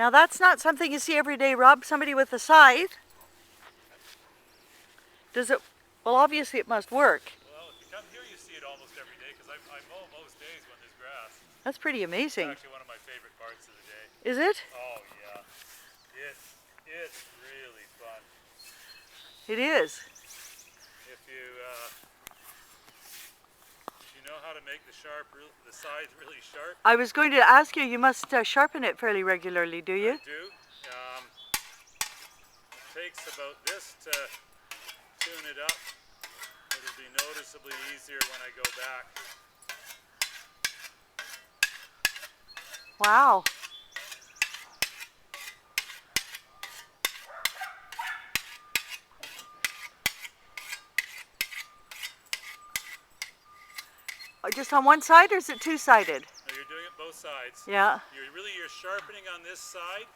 Now that's not something you see every day, Rob. Somebody with a scythe. Does it? Well, obviously it must work. Well, if you come here, you see it almost every day because I mow most days when there's grass. That's pretty amazing. It's actually one of my favorite parts of the day. Is it? Oh yeah, it's really fun. It is. If you know how to make the scythe really sharp. I was going to ask you. You must sharpen it fairly regularly, do you? I do. It takes about this to tune it up. It'll be noticeably easier when I go back. Wow. Just on one side, or is it two-sided? No, you're doing it both sides. Yeah. You're sharpening on this side,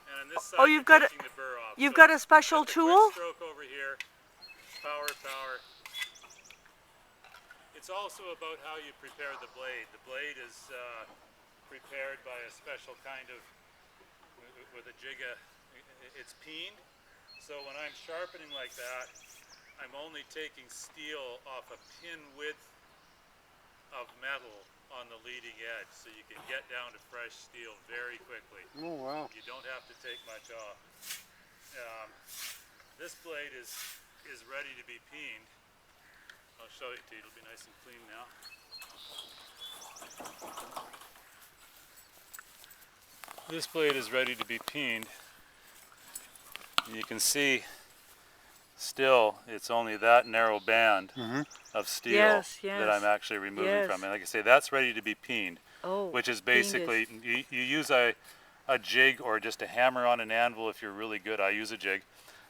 and on this side Oh, you're taking the burr off. You've got a special tool? Quick stroke over here. Power, power. It's also about how you prepare the blade. The blade is prepared by a special kind of, with a jig, it's peened. So when I'm sharpening like that, I'm only taking steel off a pin width of metal on the leading edge, so you can get down to fresh steel very quickly. Oh wow. You don't have to take much off. This blade is ready to be peened. I'll show it to you, it'll be nice and clean now. This blade is ready to be peened. You can see still it's only that narrow band of steel that I'm actually removing from it. Like I say, that's ready to be peened, which is basically, you use a jig or just a hammer on an anvil if you're really good. I use a jig.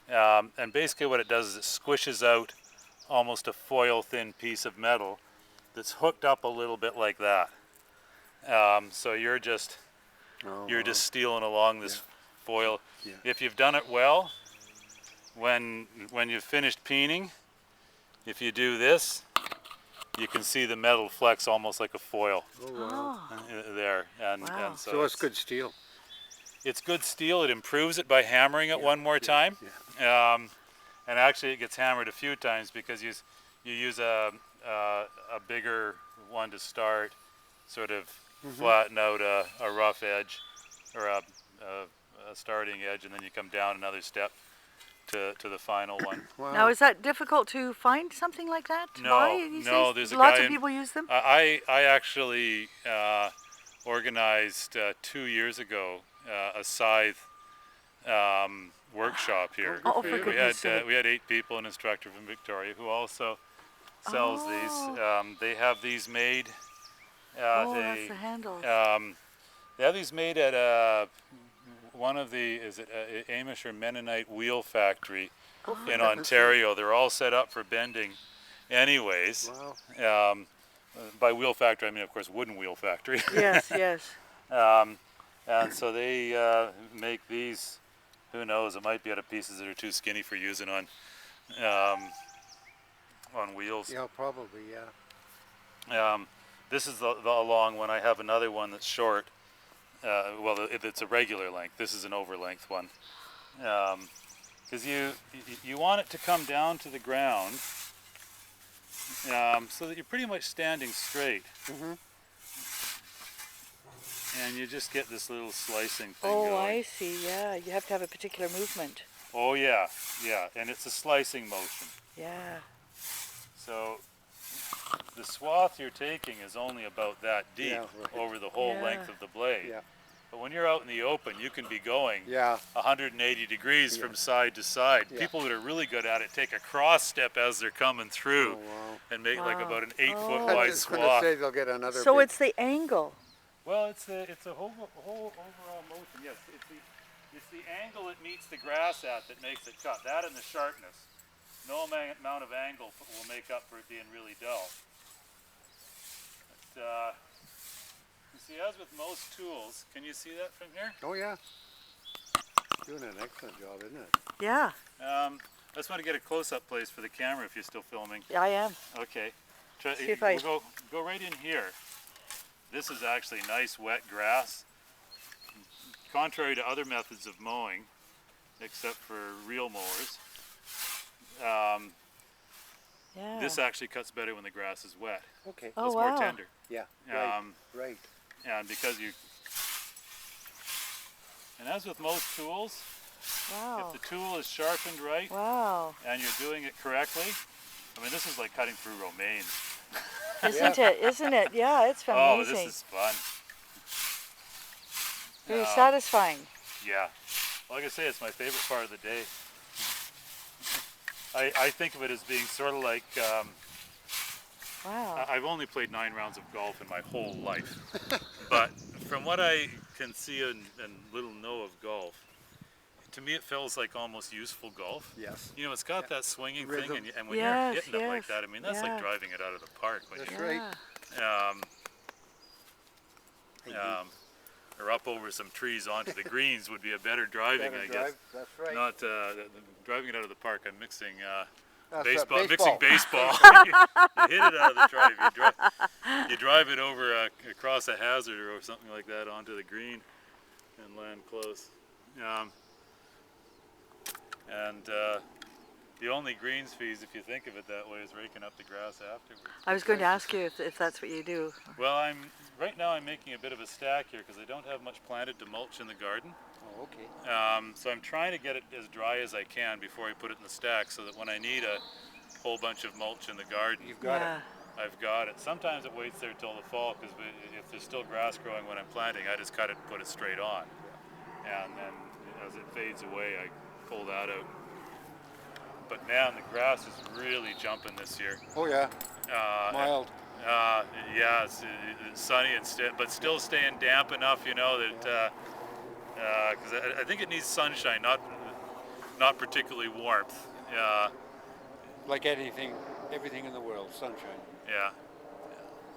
And basically what it does is it squishes out almost a foil thin piece of metal that's hooked up a little bit like that. So you're just stealing along this foil. Yeah. If you've done it well, when you've finished peening, if you do this, you can see the metal flex almost like a foil there. And So it's good steel. It's good steel. It improves it by hammering it one more time. Yeah. And actually it gets hammered a few times because you use a bigger one to start, sort of flatten out a rough edge or a starting edge, and then you come down another step to the final one. Wow. Now, is that difficult to find something like that to buy these days? There's a Lots guy of people use them? I actually organized 2 years ago a scythe workshop here. Oh, for goodness sake. We had 8 people, an instructor from Victoria who also sells these. They have these made. That's the handles. They have these made at one of the, Amish or Mennonite wheel factory in Ontario. They're all set up for bending anyways. Wow. By wheel factory, I mean, of course, wooden wheel factory. Yes, yes. And so they make these, who knows, it might be out of pieces that are too skinny for using on wheels. Yeah, probably, yeah. This is the long one. I have another one that's short. Well, it's a regular length. This is an over-length one. Because you want it to come down to the ground so that you're pretty much standing straight. And you just get this little slicing thing going. I see, yeah. You have to have a particular movement. Oh, yeah, yeah. And it's a slicing motion. Yeah. So the swath you're taking is only about that deep over the whole length of the blade. Yeah. But when you're out in the open, you can be going 180 degrees from side to side. Yeah. People that are really good at it take a cross step as they're coming through and make like about an 8-foot I wide was swath. going to say they'll get another. So it's the angle. Well, it's a whole overall motion. Yes, it's the angle it meets the grass at that makes it cut. That and the sharpness. No amount of angle will make up for it being really dull. But, you see, as with most tools, can you see that from here? Oh yeah. Doing an excellent job, isn't it? Yeah. I just want to get a close-up place for the camera if you're still filming. Yeah, I am. Okay. See if I... We'll go right in here. This is actually nice wet grass. contrary to other methods of mowing, except for reel mowers, Yeah. this actually cuts better when the grass is wet. Okay. Oh, It's wow. more tender. Yeah. Right. Right. And because and as with most tools, Wow. if the tool is sharpened right Wow. and you're doing it correctly, I mean, this is like cutting through romaines. Isn't it? Isn't it? Yeah, it's Oh, amazing. this is fun. Very satisfying. Yeah. Like I say, it's my favorite part of the day. I think of it as being sort of like, Wow. I've only played 9 rounds of golf in my whole life. But from what I can see and little know of golf, to me it feels like almost useful golf. Yes. You know, it's got that swinging thing, Rhythm. and when Yes, you're hitting it like yes. that, I mean, that's Yeah. like driving it out of the park. When That's you, right. or up over some trees onto the greens would be a better driving, Better I drive. guess. That's right. Not driving it out of the park. I'm mixing That's baseball. right, Mixing baseball. baseball. You hit it out of the drive. You drive it over across a hazard or something like that onto the green and land close. The only greens fees, if you think of it that way, is raking up the grass afterwards. I was going to ask you if that's what you do. Well, right now I'm making a bit of a stack here because I don't have much planted to mulch in the garden. Oh, okay. So I'm trying to get it as dry as I can before I put it in the stack so that when I need a whole bunch of mulch in the garden, You've got it. I've got it. Sometimes it waits there till the fall because if there's still grass growing when I'm planting, I just cut it and put it straight on. And then as it fades away, I pull that out. But man, the grass is really jumping this year. Oh yeah. Mild. Yeah, it's sunny but still staying damp enough, you know, that because I think it needs sunshine, not particularly warmth. Like everything in the world, sunshine. Yeah.